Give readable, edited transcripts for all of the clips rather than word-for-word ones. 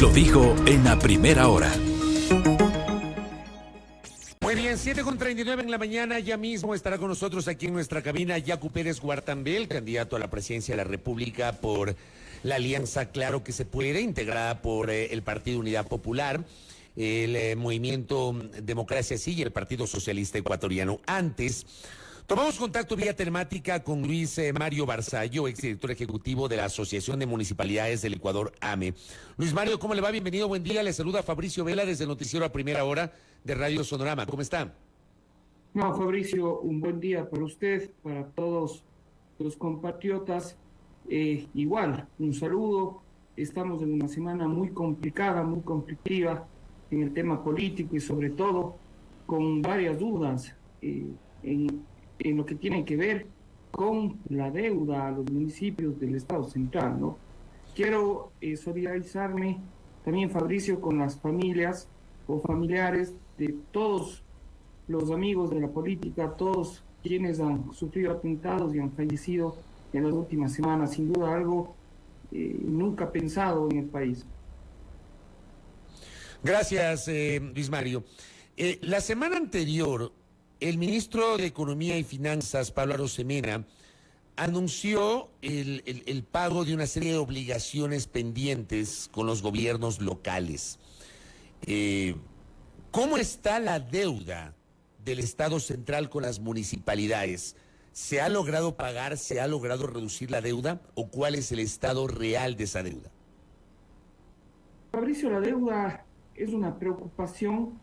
Lo dijo en la primera hora. Muy bien, 7:39 en la mañana, ya mismo estará con nosotros aquí en nuestra cabina Yacu Pérez Guartambel, candidato a la presidencia de la República por la Alianza Claro que se Puede, integrada por el Partido Unidad Popular, el Movimiento Democracia Sí y el Partido Socialista Ecuatoriano. Antes, tomamos contacto vía telemática con Luis Mario Barzallo, exdirector ejecutivo de la Asociación de Municipalidades del Ecuador, AME. Luis Mario, ¿cómo le va? Bienvenido, buen día. Le saluda Fabricio Vela desde el noticiero A Primera Hora de Radio Sonorama. ¿Cómo está? No, Fabricio, un buen día para usted, para todos los compatriotas. Igual, un saludo. Estamos en una semana muy complicada, muy conflictiva en el tema político y sobre todo con varias dudas en lo que tiene que ver con la deuda a los municipios del Estado Central, ¿no? Quiero solidarizarme también, Fabricio, con las familias o familiares de todos los amigos de la política, todos quienes han sufrido atentados y han fallecido en las últimas semanas. Sin duda algo nunca pensado en el país. Gracias, Luis Mario. La semana anterior, el ministro de Economía y Finanzas, Pablo Arosemena, anunció el pago de una serie de obligaciones pendientes con los gobiernos locales. ¿Cómo está la deuda del Estado Central con las municipalidades? ¿Se ha logrado pagar, se ha logrado reducir la deuda o cuál es el estado real de esa deuda? Fabricio, la deuda es una preocupación,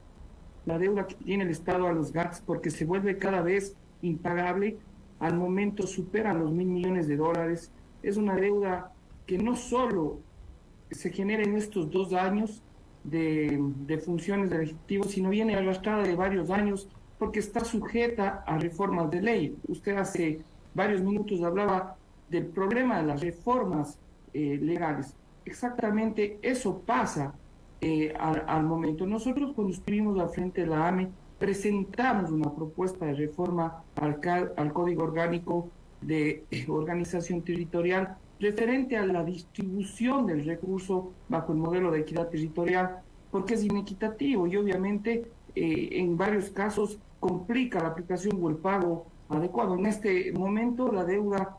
la deuda que tiene el Estado a los GACS, porque se vuelve cada vez impagable. Al momento supera los $1.000 millones. Es una deuda que no solo se genera en estos 2 años de funciones del Ejecutivo, sino viene arrastrada de varios años porque está sujeta a reformas de ley. Usted hace varios minutos hablaba del problema de las reformas legales. Exactamente eso pasa al momento. Nosotros, cuando estuvimos al frente de la AME, presentamos una propuesta de reforma al Código Orgánico de Organización Territorial referente a la distribución del recurso bajo el modelo de equidad territorial, porque es inequitativo y obviamente en varios casos complica la aplicación o el pago adecuado. En este momento la deuda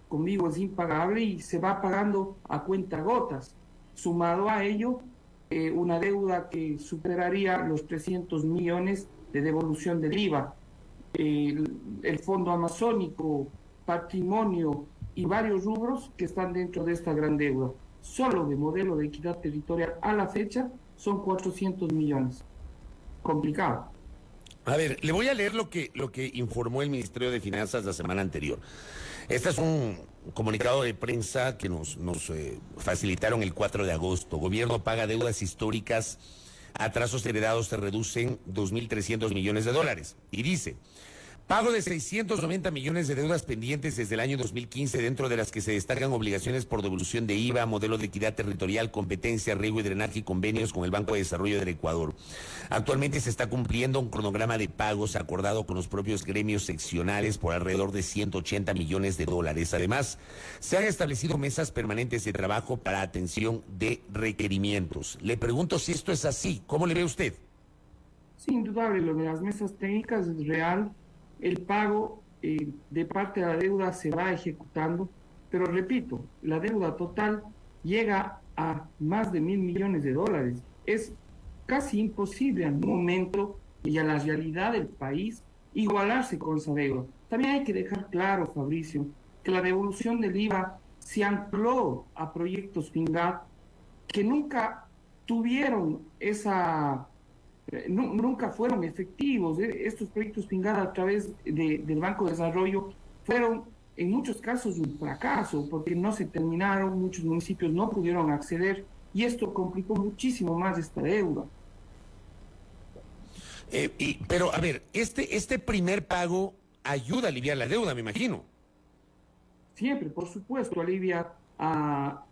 conmigo es impagable y se va pagando a cuentagotas. Sumado a ello, una deuda que superaría los 300 millones de devolución del IVA. El Fondo Amazónico, patrimonio y varios rubros que están dentro de esta gran deuda. Solo de modelo de equidad territorial a la fecha son 400 millones. Complicado. A ver, le voy a leer lo que informó el Ministerio de Finanzas la semana anterior. Este es un comunicado de prensa que nos facilitaron el 4 de agosto. Gobierno paga deudas históricas, atrasos heredados se reducen $2.300 millones. Y dice: pago de 690 millones de deudas pendientes desde el año 2015, dentro de las que se destacan obligaciones por devolución de IVA, modelo de equidad territorial, competencia, riego y drenaje y convenios con el Banco de Desarrollo del Ecuador. Actualmente se está cumpliendo un cronograma de pagos acordado con los propios gremios seccionales por alrededor de 180 millones de dólares. Además, se han establecido mesas permanentes de trabajo para atención de requerimientos. Le pregunto si esto es así. ¿Cómo le ve usted? Sí, indudable, lo de las mesas técnicas es real. El pago de parte de la deuda se va ejecutando, pero repito, la deuda total llega a más de $1.000 millones. Es casi imposible al momento y a la realidad del país igualarse con esa deuda. También hay que dejar claro, Fabricio, que la devolución del IVA se ancló a proyectos FINGAD que nunca tuvieron nunca fueron efectivos. Estos proyectos FINGAD a través del Banco de Desarrollo fueron en muchos casos un fracaso porque no se terminaron, muchos municipios no pudieron acceder y esto complicó muchísimo más esta deuda. Pero a ver, este primer pago ayuda a aliviar la deuda, me imagino. Siempre, por supuesto, alivia a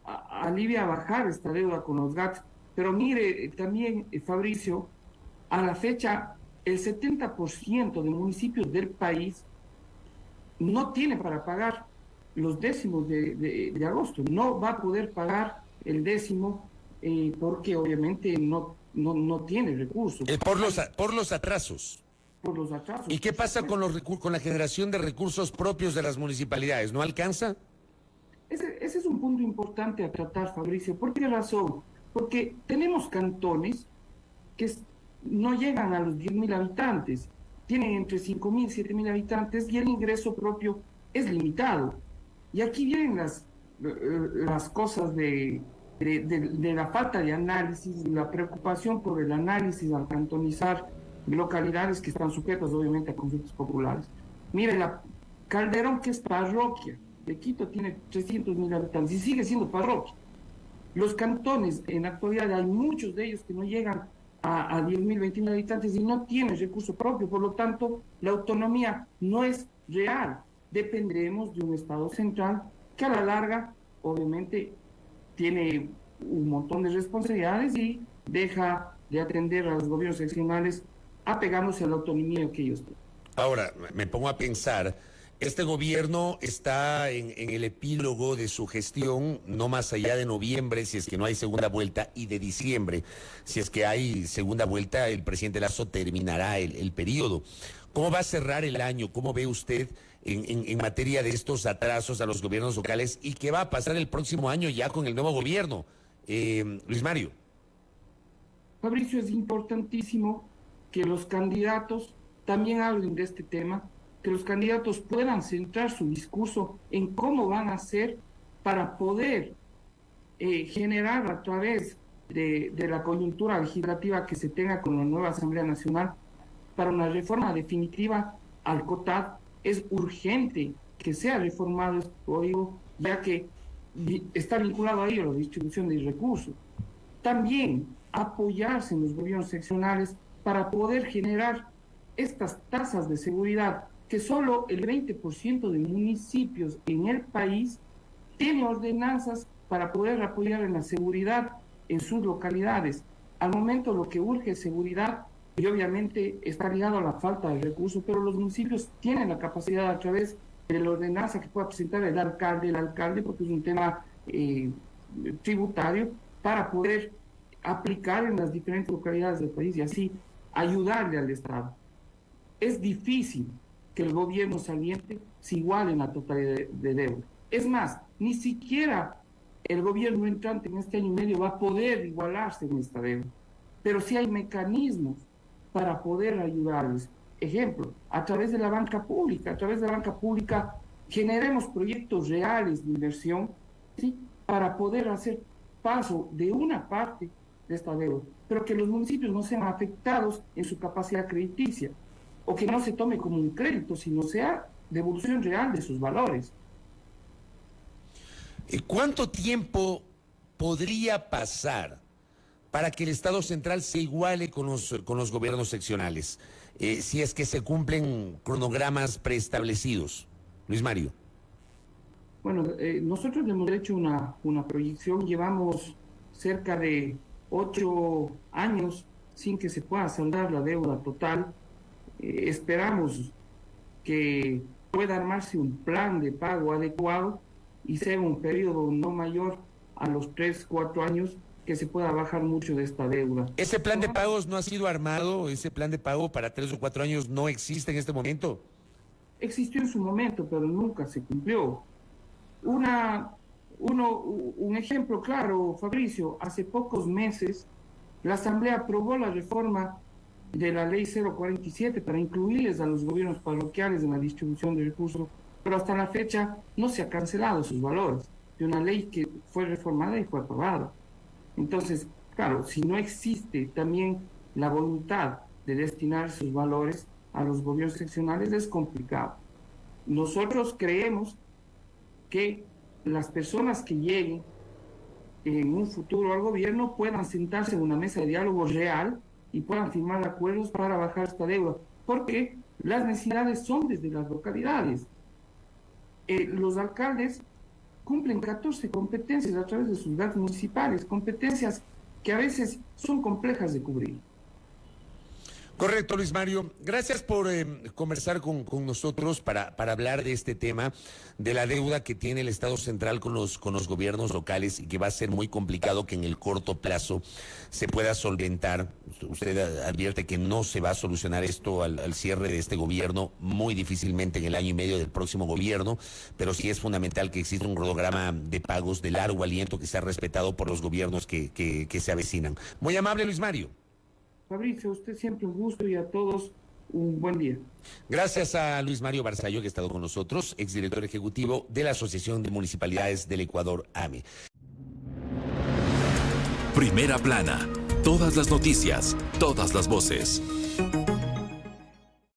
bajar esta deuda con los GACS. Pero mire, también, Fabricio, a la fecha, el 70% de municipios del país no tiene para pagar los décimos de agosto. No va a poder pagar el décimo porque obviamente no tiene recursos. Por los atrasos. Por los atrasos. ¿Y qué pasa con con la generación de recursos propios de las municipalidades? ¿No alcanza? Ese es un punto importante a tratar, Fabricio. ¿Por qué razón? Porque tenemos cantones que no llegan a los 10.000 habitantes, tienen entre 5.000 y 7.000 habitantes y el ingreso propio es limitado. Y aquí vienen las cosas de la falta de análisis, la preocupación por el análisis al cantonizar localidades que están sujetas obviamente a conflictos populares. Mire, Calderón, que es parroquia de Quito, tiene 300.000 habitantes y sigue siendo parroquia. Los cantones, en la actualidad, hay muchos de ellos que no llegan a 10.000, 20.000 habitantes y no tienen recurso propio. Por lo tanto, la autonomía no es real. Dependeremos de un Estado central que a la larga, obviamente, tiene un montón de responsabilidades y deja de atender a los gobiernos seccionales apegándose a la autonomía que ellos tienen. Ahora, me pongo a pensar, este gobierno está en el epílogo de su gestión, no más allá de noviembre, si es que no hay segunda vuelta, y de diciembre, si es que hay segunda vuelta, el presidente Lasso terminará el periodo. ¿Cómo va a cerrar el año? ¿Cómo ve usted en materia de estos atrasos a los gobiernos locales? ¿Y qué va a pasar el próximo año ya con el nuevo gobierno? Luis Mario. Fabricio, es importantísimo que los candidatos también hablen de este tema, que los candidatos puedan centrar su discurso en cómo van a hacer para poder generar a través de la coyuntura legislativa que se tenga con la nueva Asamblea Nacional para una reforma definitiva al COTAD. Es urgente que sea reformado este código, ya que está vinculado a ello la distribución de recursos. También apoyarse en los gobiernos seccionales para poder generar estas tasas de seguridad, que solo el 20% de municipios en el país tiene ordenanzas para poder apoyar en la seguridad en sus localidades. Al momento lo que urge es seguridad y obviamente está ligado a la falta de recursos, pero los municipios tienen la capacidad a través de la ordenanza que pueda presentar el alcalde, porque es un tema tributario, para poder aplicar en las diferentes localidades del país y así ayudarle al Estado. Es difícil que el gobierno saliente se iguale en la totalidad de deuda. Es más, ni siquiera el gobierno entrante en este año y medio va a poder igualarse en esta deuda, pero sí hay mecanismos para poder ayudarles. Ejemplo, a través de la banca pública, generemos proyectos reales de inversión, ¿sí?, para poder hacer paso de una parte de esta deuda, pero que los municipios no sean afectados en su capacidad crediticia, o que no se tome como un crédito, sino sea devolución real de sus valores. ¿Cuánto tiempo podría pasar para que el Estado central se iguale con los gobiernos seccionales, si es que se cumplen cronogramas preestablecidos? Luis Mario. Bueno, nosotros hemos hecho una proyección, llevamos cerca de 8 años sin que se pueda saldar la deuda total. Esperamos que pueda armarse un plan de pago adecuado y sea un periodo no mayor a los 3-4 años, que se pueda bajar mucho de esta deuda. ¿Ese plan de pagos no ha sido armado? ¿Ese plan de pago para 3 o 4 años no existe en este momento? Existió en su momento, pero nunca se cumplió. Un ejemplo claro, Fabricio, hace pocos meses la Asamblea aprobó la reforma de la Ley 047 para incluirles a los gobiernos parroquiales en la distribución de recursos, pero hasta la fecha no se ha cancelado sus valores de una ley que fue reformada y fue aprobada. Entonces, claro, si no existe también la voluntad de destinar sus valores a los gobiernos seccionales, es complicado. Nosotros creemos que las personas que lleguen en un futuro al gobierno puedan sentarse en una mesa de diálogo real y puedan firmar acuerdos para bajar esta deuda, porque las necesidades son desde las localidades. Los alcaldes cumplen 14 competencias a través de sus gastos municipales, competencias que a veces son complejas de cubrir. Correcto, Luis Mario. Gracias por conversar con nosotros para hablar de este tema, de la deuda que tiene el Estado central con los gobiernos locales y que va a ser muy complicado que en el corto plazo se pueda solventar. Usted advierte que no se va a solucionar esto al cierre de este gobierno, muy difícilmente en el año y medio del próximo gobierno, pero sí es fundamental que exista un cronograma de pagos de largo aliento que sea respetado por los gobiernos que se avecinan. Muy amable, Luis Mario. Fabricio, a usted siempre un gusto y a todos un buen día. Gracias a Luis Mario Barzallo, que ha estado con nosotros, exdirector ejecutivo de la Asociación de Municipalidades del Ecuador, AME. Primera plana. Todas las noticias, todas las voces.